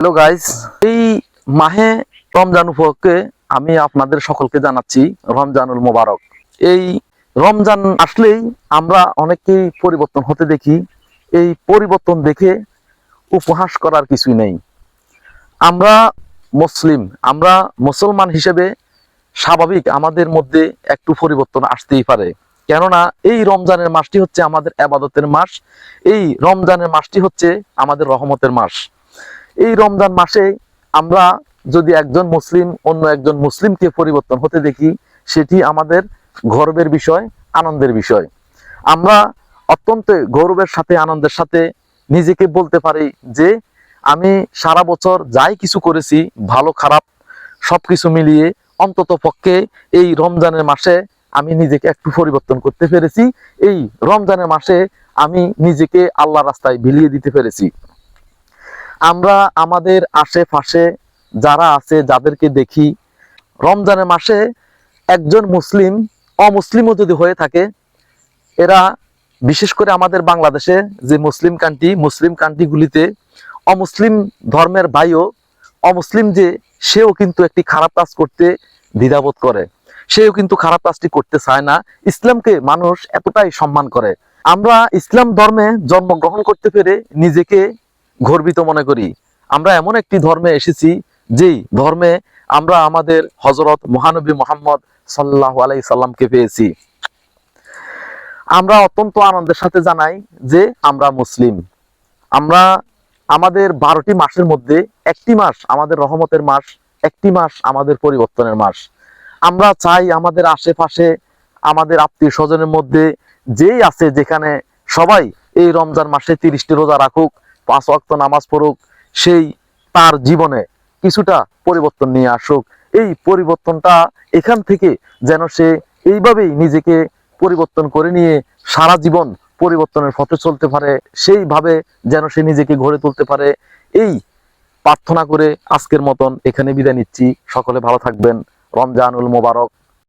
Hello guys, এই মাহে রমজান উপলক্ষে আমি আপনাদের সকলকে জানাচ্ছি রমজানুল মোবারক। এই রমজান আসলেই আমরা অনেককেই পরিবর্তন হতে দেখি। এই পরিবর্তন দেখে উপহাস করার কিছুই নেই। আমরা আমরা মুসলমান হিসেবে স্বাভাবিক আমাদের মধ্যে একটু পরিবর্তন আসতেই পারে। কেননা এই রমজানের মাসটি হচ্ছে আমাদের ইবাদতের মাস। এই রমজানের মাসটি হচ্ছে আমাদের রহমতের মাস। এই রমজান মাসে আমরা যদি একজন মুসলিম অন্য একজন মুসলিমকে পরিবর্তন হতে দেখি, সেটি আমাদের গর্বের বিষয়, আনন্দের বিষয়। আমরা অত্যন্ত গৌরবের সাথে, আনন্দের সাথে নিজেকে বলতে পারি যে আমি সারা বছর যাই কিছু করেছি, ভালো খারাপ সবকিছু মিলিয়ে অন্তত পক্ষে এই রমজানের মাসে আমি নিজেকে একটু পরিবর্তন করতে পেরেছি। এই রমজানের মাসে আমি নিজেকে আল্লাহর রাস্তায় বিলিয়ে দিতে পেরেছি। আমরা আমাদের আশেপাশে যারা আছে, যাদেরকে দেখি রমজানের মাসে একজন মুসলিম অমুসলিমও যদি হয়ে থাকে, এরা বিশেষ করে আমাদের বাংলাদেশে যে মুসলিম কান্ট্রিগুলিতে অমুসলিম ধর্মের ভাইও অমুসলিম যে সেও কিন্তু একটি খারাপ কাজ করতে দ্বিধাবোধ করে, সেও কিন্তু খারাপ কাজটি করতে চায় না। ইসলামকে মানুষ এতটাই সম্মান করে। আমরা ইসলাম ধর্মে জন্মগ্রহণ করতে পেরে নিজেকে গর্বিত মনে করি। আমরা এমন একটি ধর্মে এসেছি যেই ধর্মে আমরা আমাদের হযরত মহানবী মুহাম্মদ সাল্লাল্লাহু আলাইহি সাল্লামকে পেয়েছি। আমরা অত্যন্ত আনন্দের সাথে জানাই যে আমরা মুসলিম। আমরা আমাদের 12টি মাসের মধ্যে একটি মাস আমাদের রহমতের মাস, একটি মাস আমাদের পরিবর্তনের মাস। আমরা চাই আমাদের আশেপাশে আমাদের আত্মীয় স্বজনের মধ্যে যেই আছে যেখানে সবাই এই রমজান মাসে 30টি রোজা রাখুক, 5 ওয়াক্ত নামাজ পড়ুক, সেই তার জীবনে কিছুটা পরিবর্তন নিয়ে আসুক। এই পরিবর্তনটা এখান থেকে যেন সে এইভাবেই নিজেকে পরিবর্তন করে নিয়ে সারা জীবন পরিবর্তনের পথে চলতে পারে, সেইভাবে যেন সে নিজেকে গড়ে তুলতে পারে। এই প্রার্থনা করে আজকের মতন এখানে বিদায় নিচ্ছি। সকলে ভালো থাকবেন। রমজানুল মোবারক।